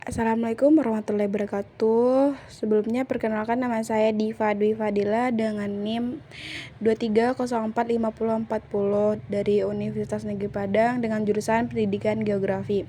Assalamualaikum warahmatullahi wabarakatuh. Sebelumnya perkenalkan nama saya Diva Dwi Fadila dengan NIM 230454040 dari Universitas Negeri Padang dengan jurusan Pendidikan Geografi.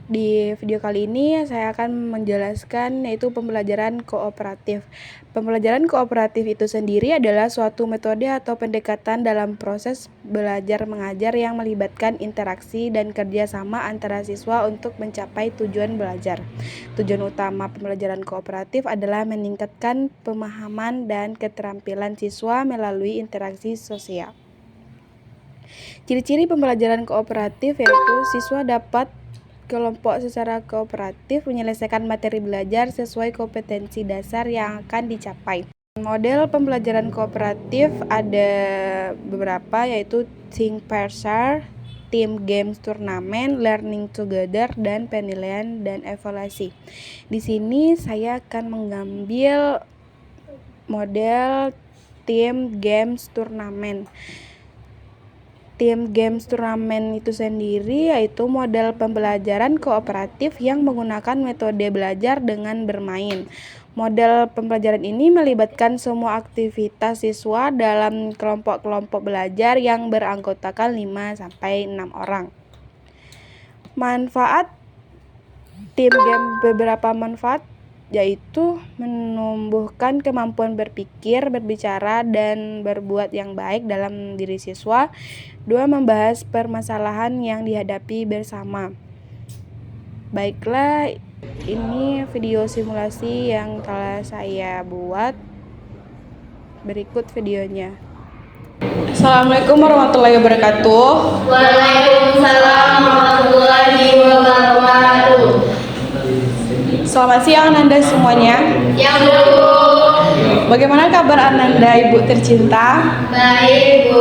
Di video kali ini saya akan menjelaskan yaitu pembelajaran kooperatif. Pembelajaran kooperatif itu sendiri adalah suatu metode atau pendekatan dalam proses belajar mengajar yang melibatkan interaksi dan kerjasama antara siswa untuk mencapai tujuan belajar. Tujuan utama pembelajaran kooperatif adalah meningkatkan pemahaman dan keterampilan siswa melalui interaksi sosial. Ciri-ciri pembelajaran kooperatif yaitu siswa dapat kelompok secara kooperatif menyelesaikan materi belajar sesuai kompetensi dasar yang akan dicapai. Model pembelajaran kooperatif ada beberapa yaitu Think Pair Share, Team Games Turnamen, Learning Together, dan penilaian dan evaluasi. Di sini saya akan mengambil model Team Games Turnamen. Tim Games Turnamen itu sendiri yaitu model pembelajaran kooperatif yang menggunakan metode belajar dengan bermain. Model pembelajaran ini melibatkan semua aktivitas siswa dalam kelompok-kelompok belajar yang beranggotakan 5-6 orang. Manfaat tim game, beberapa manfaat yaitu menumbuhkan kemampuan berpikir, berbicara, dan berbuat yang baik dalam diri siswa. 2. Membahas permasalahan yang dihadapi bersama. Baiklah, ini video simulasi yang telah saya buat. Berikut videonya. Assalamualaikum warahmatullahi wabarakatuh. Waalaikumsalam warahmatullahi wabarakatuh. Selamat siang Ananda semuanya. Ya Bu. Bagaimana kabar Ananda, Ibu tercinta? Baik Bu.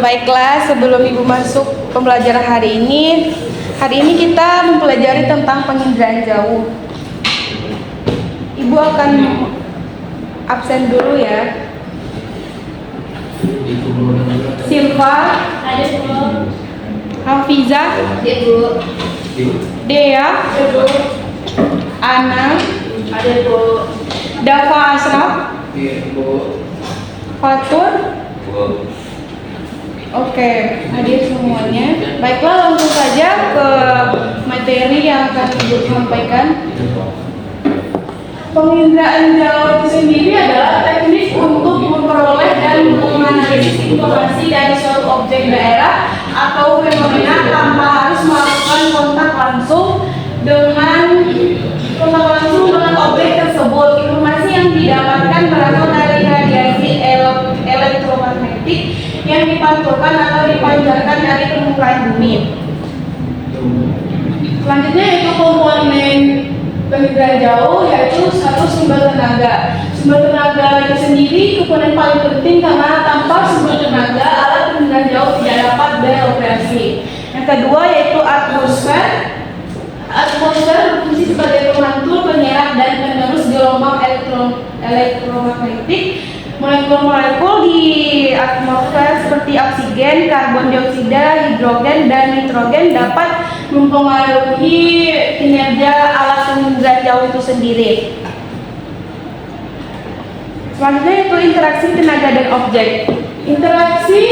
Baiklah, sebelum Ibu masuk pembelajaran hari ini kita mempelajari tentang penginderaan jauh. Ibu akan absen dulu ya. Silva, Ada Bu. Hafizah, Ya Bu. Dea, Ada Bu. Ana, Ada Bu. Dafa Asraf, Fatur. Oke, hadir semuanya. Baiklah, langsung saja ke materi yang akan Ibu sampaikan. Penginderaan jauh itu sendiri adalah teknik untuk memperoleh dan menganalisis informasi dari suatu objek daerah atau fenomena tanpa harus melakukan kontak langsung dengan objek tersebut. Informasi yang didapatkan berasal dari radiasi elektromagnetik yang dipantulkan atau dipancarkan dari permukaan bumi. Selanjutnya yaitu komponen penginderaan jauh, yaitu satu sumber tenaga. Sumber tenaga itu sendiri komponen paling penting karena tanpa sumber tenaga alat penginderaan jauh tidak dapat beroperasi. Yang kedua yaitu atmosfer. Atmosfer berfungsi sebagai pemantul, penyerap, dan penerus gelombang elektromagnetik. Molekul-molekul di atmosfer seperti oksigen, karbon dioksida, hidrogen, dan nitrogen dapat mempengaruhi kinerja alat penginderaan jauh itu sendiri. Selanjutnya yaitu interaksi tenaga dan objek. Interaksi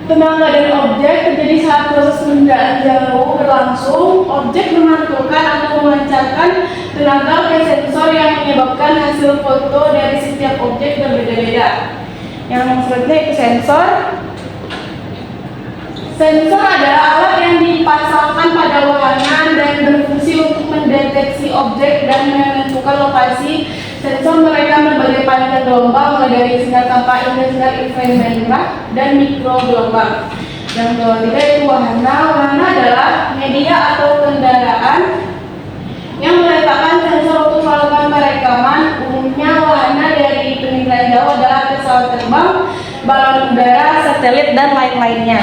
tenaga dan objek terjadi saat proses penginderaan jauh berlangsung. Objek memantulkan atau memancarkan tenaga ke sensor yang menyebabkan hasil foto dari setiap objek berbeda-beda. Yang selanjutnya itu sensor. Sensor adalah alat yang dipasangkan pada wahana dan berfungsi untuk mendeteksi objek dan menentukan lokasi. Sensor mereka berbagai panjang gelombang, mulai dari sinar tampak hingga sinar inframerah dan mikrogelombang. Yang ketiga itu wahana. Wahana adalah media atau kendaraan yang meletakkan sensor untuk melakukan perekaman. Umumnya wahana dari penginderaan jauh adalah pesawat terbang, balon udara, satelit, dan lain-lainnya.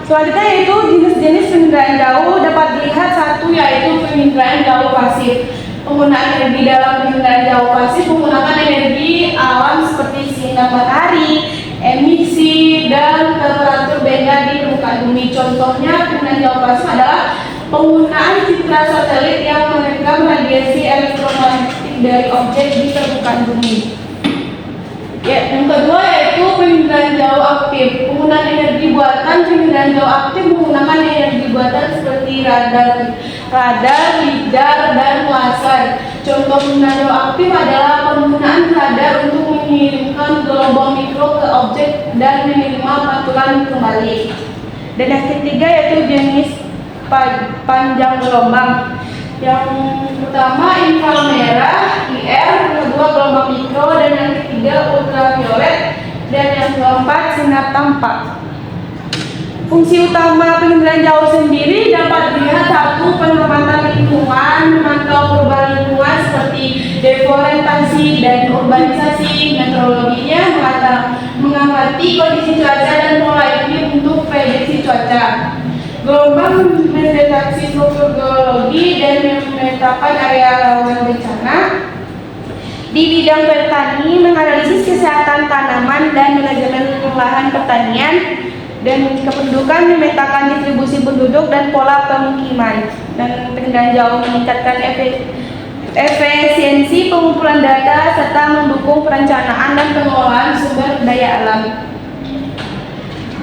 Selanjutnya yaitu jenis-jenis penginderaan jauh dapat dilihat. Satu yaitu penginderaan jauh pasif. Penggunaan energi dalam penginderaan jauh pasif menggunakan energi alam seperti sinar matahari, emisi, dan temperatur benda di permukaan bumi. Contohnya penginderaan jauh pasif adalah penggunaan citra satelit yang merekam radiasi elektromagnetik dari objek di permukaan bumi. Ya, yang kedua yaitu penginderaan jauh aktif. Penggunaan energi buatan penginderaan jauh aktif menggunakan energi buatan seperti radar, lidar, dan laser. Contoh penggunaan jauh aktif adalah penggunaan radar untuk mengirimkan gelombang mikro ke objek dan menerima pantulan kembali. Dan yang ketiga yaitu jenis panjang gelombang. Yang pertama inframerah, IR, yang kedua gelombang mikro, dan yang ketiga ultraviolet, dan yang keempat sinar tampak. Fungsi utama penginderaan jauh sendiri dapat dilihat satu pengamatan lingkungan, memantau perubahan lingkungan seperti deforestasi dan urbanisasi, meteorologinya mengamati kondisi cuaca dan pola iklim untuk prediksi cuaca. Gelombang mendeteksi struktur geologi dan memetakan area rawan bencana. Di bidang petani, menganalisis kesehatan tanaman dan manajemen lahan pertanian, dan kependudukan memetakan distribusi penduduk dan pola pemukiman. Dan pengendalian jauh meningkatkan efisiensi pengumpulan data serta mendukung perencanaan dan pengelolaan sumber daya alam.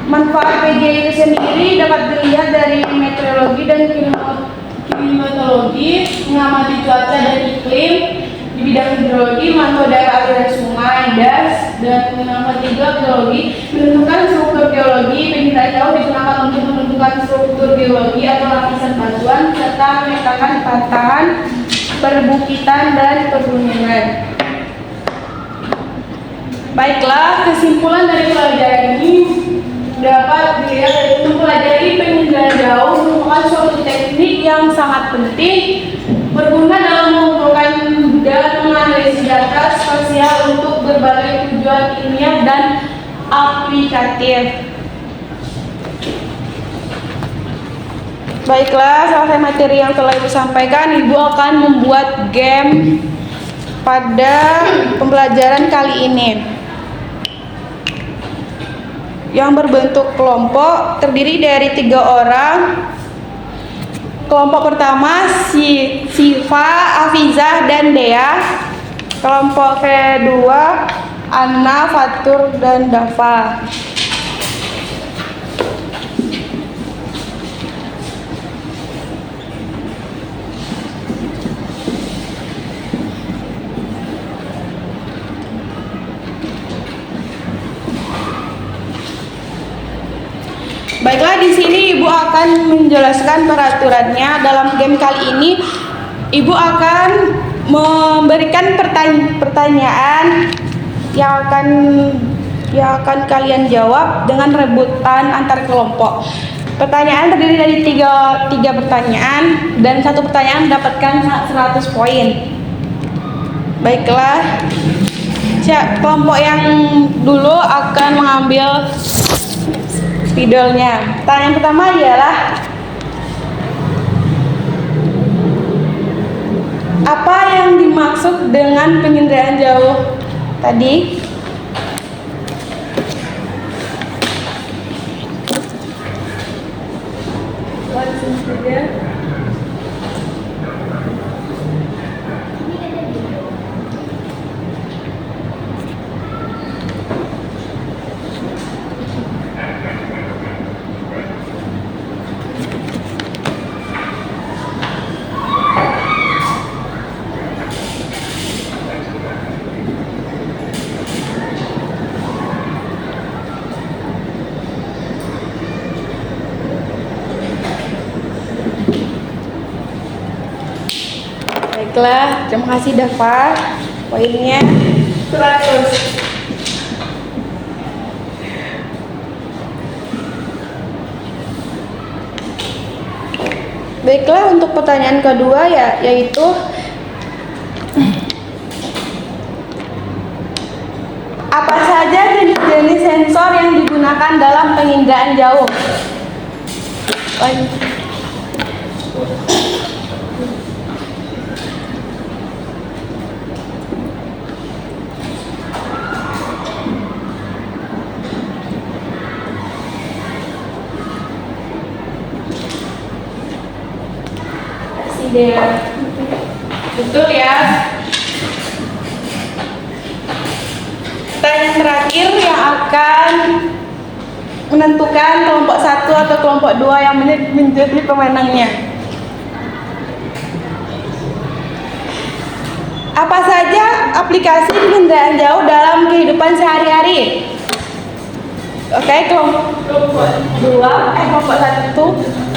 Manfaat PJ itu sendiri dapat dilihat dari meteorologi dan klimatologi, mengamati cuaca dan iklim. Di bidang hidrologi, memantau daerah aliran sungai, das, dan mengamati geologi, menentukan struktur geologi. Penginderaan jauh digunakan untuk menentukan struktur geologi atau lapisan batuan, serta memetakan patahan, perbukitan, dan pegunungan. Baiklah, kesimpulan dari pelajaran ini dapat dilihat dari mempelajari penginderaan jauh merupakan suatu teknik yang sangat penting berguna dalam mengumpulkan dan menganalisis data spasial untuk berbagai tujuan ilmiah dan aplikatif. Baiklah, selesai materi yang telah Ibu sampaikan, Ibu akan membuat game pada pembelajaran kali ini yang berbentuk kelompok terdiri dari 3 orang. Kelompok pertama Siva, Afizah, dan Dea. Kelompok kedua Anna, Fatur, dan Dafa. Baiklah, di sini Ibu akan menjelaskan peraturannya. Dalam game kali ini, Ibu akan memberikan pertanyaan yang akan kalian jawab dengan rebutan antar kelompok. Pertanyaan terdiri dari tiga pertanyaan, dan satu pertanyaan mendapatkan 100 poin. Baiklah, kelompok yang dulu akan mengambil spidolnya. Pertanyaan pertama ialah, apa yang dimaksud dengan penginderaan jauh tadi? Baiklah, terima kasih Dafa. Poinnya 100. Baiklah, untuk pertanyaan kedua yaitu apa saja jenis-jenis sensor yang digunakan dalam penginderaan jauh? Iya. Betul ya. Pertanyaan terakhir yang akan menentukan kelompok 1 atau kelompok 2 yang menjadi pemenangnya. Apa saja aplikasi penginderaan jauh dalam kehidupan sehari-hari? Oke, kelompok 2, kelompok 1.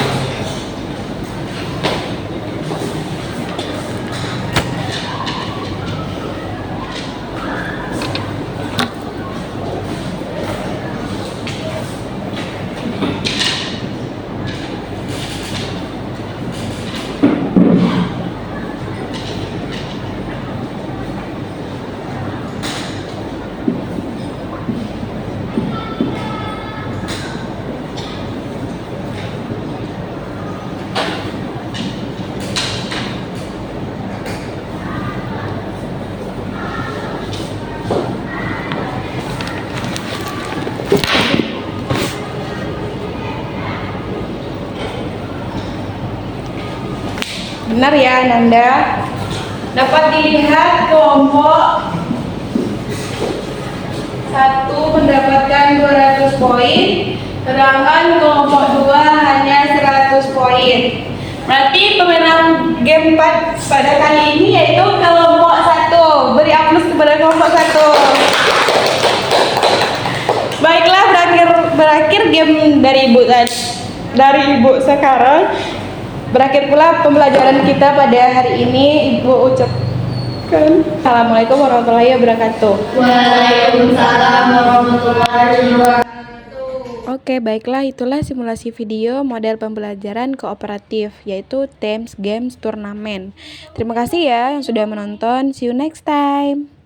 Benar ya, Nanda. Dapat dilihat kelompok 1 mendapatkan 200 poin, sedangkan kelompok 2 hanya 100 poin. Berarti pemenang game pada kali ini yaitu kelompok 1. Beri aplaus kepada kelompok 1. Baiklah, berakhir game dari Ibu sekarang. Berakhir pula pembelajaran kita pada hari ini. Ibu ucapkan Assalamualaikum warahmatullahi wabarakatuh. Waalaikumsalam warahmatullahi wabarakatuh. Oke, baiklah, itulah simulasi video model pembelajaran kooperatif, yaitu Teams Games Turnamen. Terima kasih ya yang sudah menonton. See you next time.